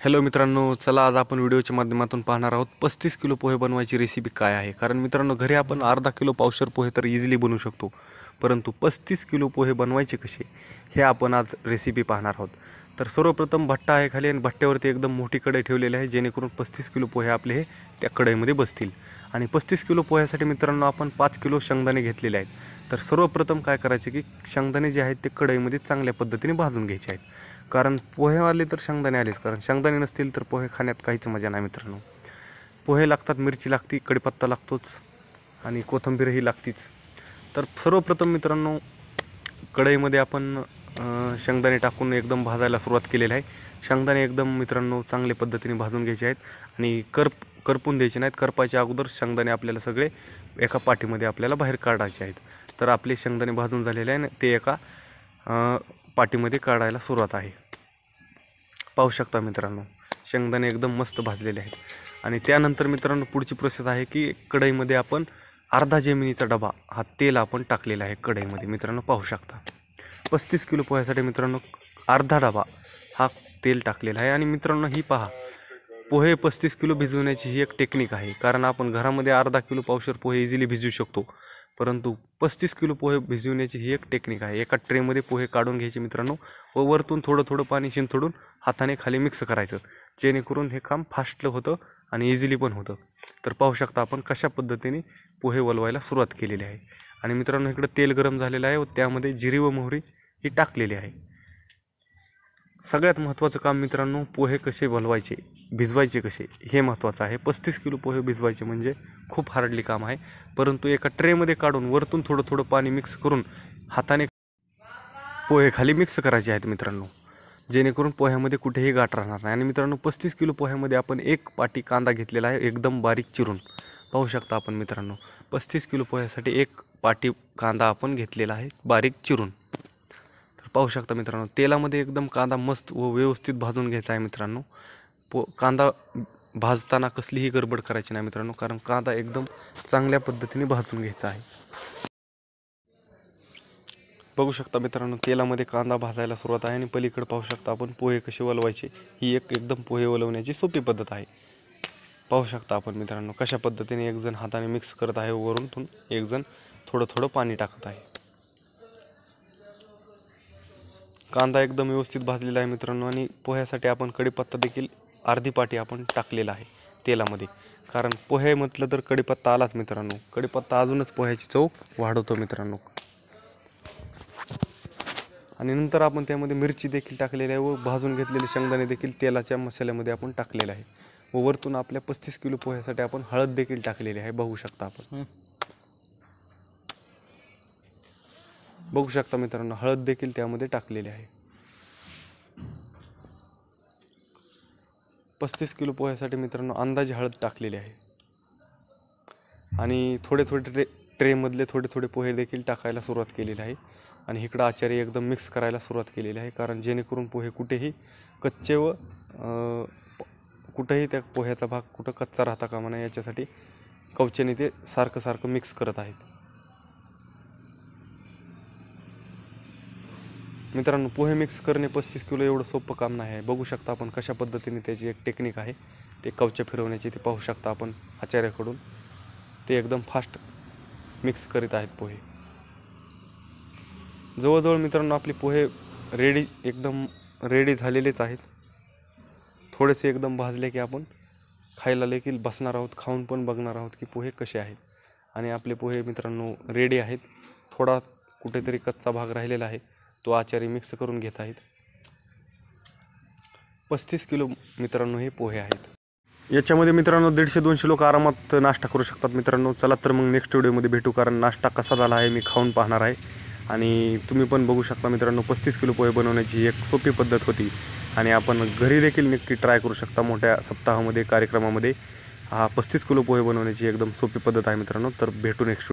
Hello मित्रांनो, चला आज आपण व्हिडिओच्या माध्यमातून पाहणार आहोत 35 किलो पोहे बनवायची रेसिपी काय आहे। कारण मित्रांनो, घरी आपण अर्धा किलो पावशर पोहे तर इझिली बनवू शकतो, परंतु 35 किलो पोहे बनवायचे कसे हे आपण आज रेसिपी पाहणार आहोत। तर सर्वप्रथम भट्टा आहे खाली आणि भट्ट्यावरती एकदम मोठी कढई ठेवलेली आहे, जेणेकरून 35 किलो पोहे आपले हे त्या कढईमध्ये बसतील। आणि 35 किलो पोह्यासाठी मित्रांनो आपण 5 किलो शेंगदाणे घेतलेले आहेत। तर सर्वप्रथम काय करायचे की शेंगदाणे जे आहेत ते कढईमध्ये चांगल्या पद्धतीने भाजून घ्यायचे आहेत। कारण पोहे आले तर शेंगदाणे आलेच, कारण शेंगदाणे नसतील तर पोहे खाण्यात काहीच मजा नाही मित्रांनो। पोहे लागतात, मिरची लागती, कढीपत्ता लागतोच आणि कोथिंबीरही लागतीच। तर सर्वप्रथम मित्रांनो कढईमध्ये आपण शेंगदाणे टाकून एकदम भाजायला सुरुवात केलेली आहे। शेंगदाणे एकदम मित्रांनो चांगल्या पद्धतीने भाजून घ्यायचे आहेत आणि करपून द्यायचे नाहीत। करपायच्या अगोदर शेंगदाणे आपल्याला सगळे एका पाटीमध्ये आपल्याला बाहेर काढायचे आहेत। तर आपले शेंगदाणे भाजून झालेले आहे, ते एका पाटीमध्ये काढायला सुरुवात आहे। पाहू शकता मित्रांनो, शेंगदाणे एकदम मस्त भाजलेले आहेत। आणि त्यानंतर मित्रांनो पुढची प्रोसेस आहे की कढईमध्ये आपण अर्धा जेमिनीचा डबा हा तेल आपण टाकलेला आहे कढईमध्ये। मित्रांनो पाहू शकता 35 किलो पोह्यासाठी मित्रांनो अर्धा डबा हा तेल टाकलेला आहे। आणि मित्रांनो ही पहा, पोहे 35 किलो भिजवण्याची ही एक टेक्निक आहे। कारण आपण घरामध्ये अर्धा किलो पावशर पोहे इझिली भिजवू शकतो, परंतु 35 किलो पोहे भिजवण्याची ही एक टेक्निक आहे। एका ट्रेमध्ये पोहे काढून घ्यायचे मित्रांनो व वरतून थोडं थोडं पाणी शिंतोडून हाताने खाली मिक्स करायचं, जेणेकरून हे काम फास्ट होतं आणि इझिली पण होतं। तर पाहू शकता आपण कशा पद्धतीने पोहे वलवायला सुरुवात केलेली आहे। आणि मित्रांनो इकडं तेल गरम झालेलं आहे व त्यामध्ये जिरी व मोहरी ही टाकलेली आहे। सगळ्यात महत्त्वाचं काम मित्रांनो पोहे कसे वलवायचे, भिजवायचे कसे हे महत्त्वाचं आहे। 35 किलो पोहे भिजवायचे म्हणजे खूप हार्डली काम आहे, परंतु एका ट्रेमध्ये काढून वरतून थोडं थोडं पाणी मिक्स करून हाताने पोहे खाली मिक्स करायचे आहेत मित्रांनो, जेणेकरून पोह्यामध्ये कुठेही गाठ राहणार नाही। आणि मित्रांनो 35 किलो पोह्यामध्ये आपण एक पाटी कांदा घेतलेला आहे एकदम बारीक चिरून। पाहू शकता आपण मित्रांनो 35 किलो पोह्यासाठी एक पाटी कांदा आपण घेतलेला आहे बारीक चिरून। तर पाहू शकता मित्रांनो तेलामध्ये एकदम कांदा मस्त व व्यवस्थित भाजून घ्यायचा आहे मित्रांनो। कांदा भाजताना कसलीही गडबड करायची नाही मित्रांनो, कारण कांदा एकदम चांगल्या पद्धतीने भाजून घ्यायचा आहे। बघू शकता मित्रांनो तेलामध्ये कांदा भाजायला सुरुवात आहे आणि पलीकडे पाहू शकता आपण पोहे कसे वलवायचे, ही एक एकदम पोहे वलवण्याची सोपी पद्धत आहे। पाहू शकता आपण मित्रांनो कशा पद्धतीने एक जण हाताने मिक्स करत आहे, वरून एक जण थोडं थोडं पाणी टाकत आहे। कांदा एकदम व्यवस्थित भाजलेला आहे मित्रांनो। आणि पोह्यासाठी आपण कढीपत्ता देखील अर्धी पाटी आपण टाकलेला आहे तेलामध्ये, कारण पोहे म्हटलं तर कढीपत्ता आलाच मित्रांनो। कढीपत्ता अजूनच पोह्याची चव वाढवतो मित्रांनो। आणि नंतर आपण त्यामध्ये मिरची देखील टाकलेली आहे व भाजून घेतलेले शेंगदाणे देखील तेलाच्या मसाल्यामध्ये आपण टाकलेलं आहे। व वरतून आपल्या 35 किलो पोह्यासाठी आपण हळद देखील टाकलेली आहे। बघू शकता आपण, बघू शकता मित्रांनो हळद देखील त्यामध्ये टाकलेली आहे। 35 किलो पोह्यासाठी मित्रांनो अंदाजे हळद टाकलेली आहे। आणि थोडे थोडे ट्रेमधले थोडे थोडे पोहे देखील टाकायला सुरुवात केलेली आहे। आणि इकडं आचारी एकदम मिक्स करायला सुरुवात केलेली आहे, कारण जेणेकरून पोहे कुठेही कच्चे व कुठेही त्या पोह्याचा भाग कुठं कच्चा राहता कामा नये याच्यासाठी कवचेने ते सारखं सारखं मिक्स करत आहेत। मित्रांनो पोहे मिक्स करणे 35 किलो एवढं सोपं काम नाही आहे। बघू शकता आपण कशा पद्धतीने त्याची एक टेक्निक आहे ते कवचे फिरवण्याची, ते पाहू शकता आपण आचार्याकडून ते एकदम फास्ट मिक्स करीत आहेत पोहे। जवळजवळ मित्रांनो आपले पोहे एकदम रेडी झालेलेच आहेत। थोडेसे एकदम भाजले की आपण खायला देखील बसणार आहोत, खाऊन पण बघणार आहोत की पोहे कसे आहेत। आणि आपले पोहे मित्रांनो रेडी आहेत। थोडा कुठेतरी कच्चा भाग राहिलेला आहे, तो आचारी मिक्स करून घेत आहेत। 35 किलो मित्रांनो हे पोहे आहेत। याच्यामध्ये मित्रांनो 150-200 लोक आरामात नाश्ता करू शकतात मित्रांनो। चला तर मग नेक्स्ट व्हिडिओमध्ये भेटू, कारण नाश्ता कसा झाला आहे मी खाऊन पाहणार आहे। आणि तुम्ही पण बघू शकता मित्रांनो 35 किलो पोहे बनवण्याची एक सोपी पद्धत होती आणि आपण घरी देखील नक्की ट्राय करू शकता। मोठ्या सप्ताहामध्ये कार्यक्रमामध्ये हा 35 किलो पोहे बनवण्याची एकदम सोपी पद्धत आहे मित्रांनो। तर भेटू नेक्स्ट